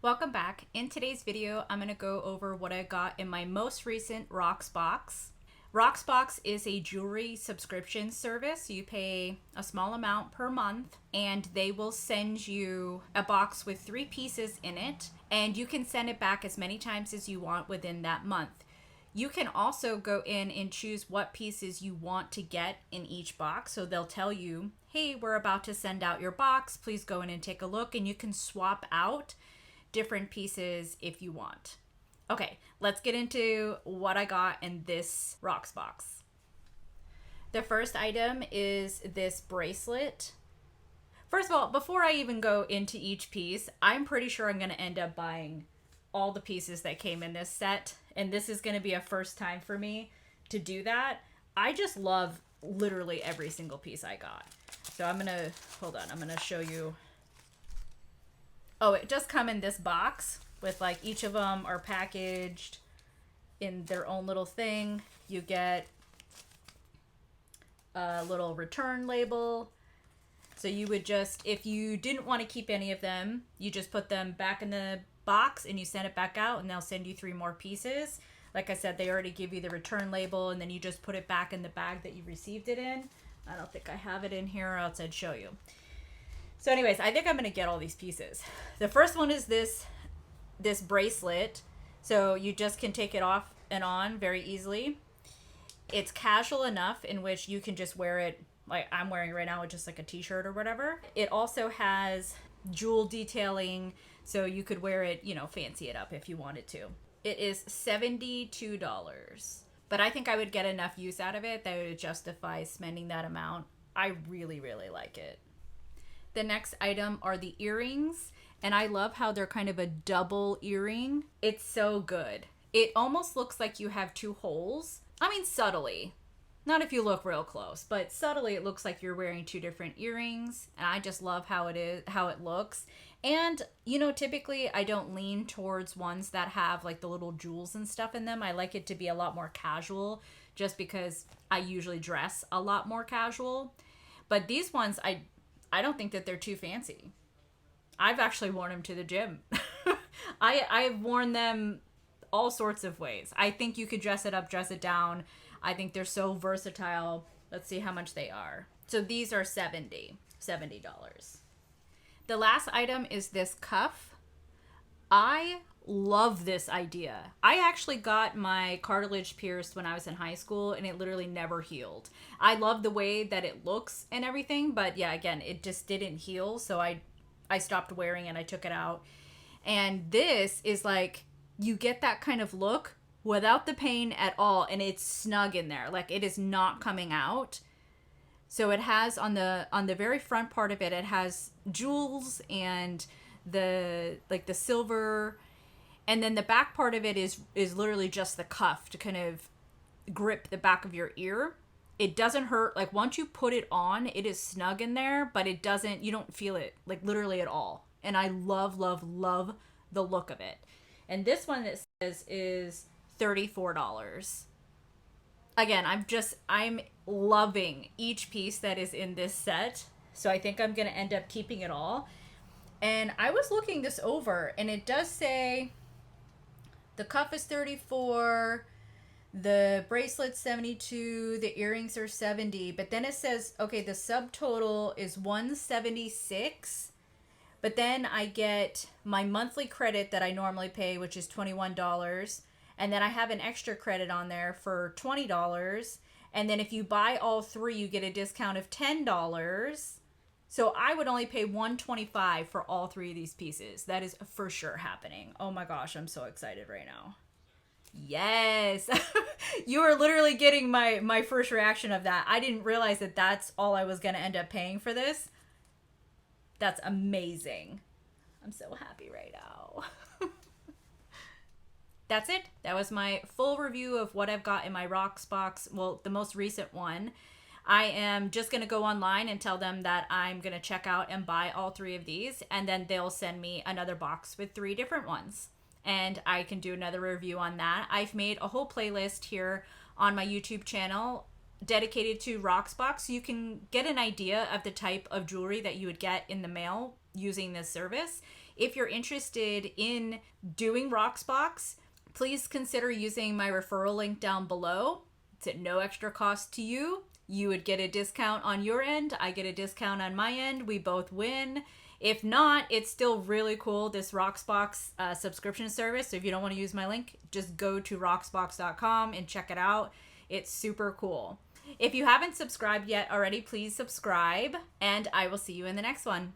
Welcome back. In today's video, I'm going to go over what I got in my most recent Rocksbox. Rocksbox is a jewelry subscription service. You pay a small amount per month and they will send you a box with 3 pieces in it, and you can send it back as many times as you want within that month. You can also go in and choose what pieces you want to get in each box. So they'll tell you, hey, we're about to send out your box. Please go in and take a look, and you can swap out different pieces if you want. Okay, let's get into what I got in this Rocksbox. The first item is this bracelet. First of all, before I even go into each piece, I'm pretty sure I'm going to end up buying all the pieces that came in this set, and this is going to be a first time for me to do that. I just love literally every single piece I got. So I'm going to show you. Oh, it does come in this box with like each of them are packaged in their own little thing. You get a little return label. So you would just, if you didn't want to keep any of them, you just put them back in the box and you send it back out, and they'll send you 3 more pieces. Like I said, they already give you the return label, and then you just put it back in the bag that you received it in. I don't think I have it in here, or else I'd show you. So anyways, I think I'm going to get all these pieces. The first one is this bracelet. So you just can take it off and on very easily. It's casual enough in which you can just wear it like I'm wearing right now with just like a t-shirt or whatever. It also has jewel detailing, so you could wear it, fancy it up if you wanted to. It is $72. But I think I would get enough use out of it that would justify spending that amount. I really, really like it. The next item are the earrings, and I love how they're kind of a double earring. It's so good. It almost looks like you have 2 holes. I mean, subtly. Not if you look real close, but subtly it looks like you're wearing 2 different earrings, and I just love how it looks. And, typically I don't lean towards ones that have like the little jewels and stuff in them. I like it to be a lot more casual just because I usually dress a lot more casual. But these ones, I don't think that they're too fancy. I've actually worn them to the gym. I've worn them all sorts of ways. I think you could dress it up, dress it down. I think they're so versatile. Let's see how much they are. So these are $70. The last item is this cuff. I love this idea. I actually got my cartilage pierced when I was in high school, and it literally never healed. I love the way that it looks and everything, but yeah, again, it just didn't heal, so I stopped wearing it. I took it out. And this is like, you get that kind of look without the pain at all, and it's snug in there. Like, it is not coming out. So it has on the very front part of it, it has jewels and the silver. And then the back part of it is literally just the cuff to kind of grip the back of your ear. It doesn't hurt. Like, once you put it on, it is snug in there, but you don't feel it, like, literally at all. And I love, love, love the look of it. And this one, it says, is $34. Again, I'm loving each piece that is in this set. So I think I'm going to end up keeping it all. And I was looking this over, and it does say the cuff is $34, the bracelet's $72, the earrings are $70, but then it says, okay, the subtotal is $176, but then I get my monthly credit that I normally pay, which is $21, and then I have an extra credit on there for $20, and then if you buy all 3, you get a discount of $10. So I would only pay $125 for all 3 of these pieces. That is for sure happening. Oh my gosh, I'm so excited right now. Yes. You are literally getting my first reaction of that. I didn't realize that that's all I was going to end up paying for this. That's amazing. I'm so happy right now. That's it. That was my full review of what I've got in my Rocksbox. Well, the most recent one. I am just going to go online and tell them that I'm going to check out and buy all 3 of these, and then they'll send me another box with 3 different ones, and I can do another review on that. I've made a whole playlist here on my YouTube channel dedicated to Rocksbox, so you can get an idea of the type of jewelry that you would get in the mail using this service. if you're interested in doing Rocksbox, please consider using my referral link down below. It's at no extra cost to you. You would get a discount on your end. I get a discount on my end. We both win. If not, it's still really cool, this Rocksbox subscription service. So if you don't want to use my link, just go to rocksbox.com and check it out. It's super cool. If you haven't subscribed yet already, please subscribe, and I will see you in the next one.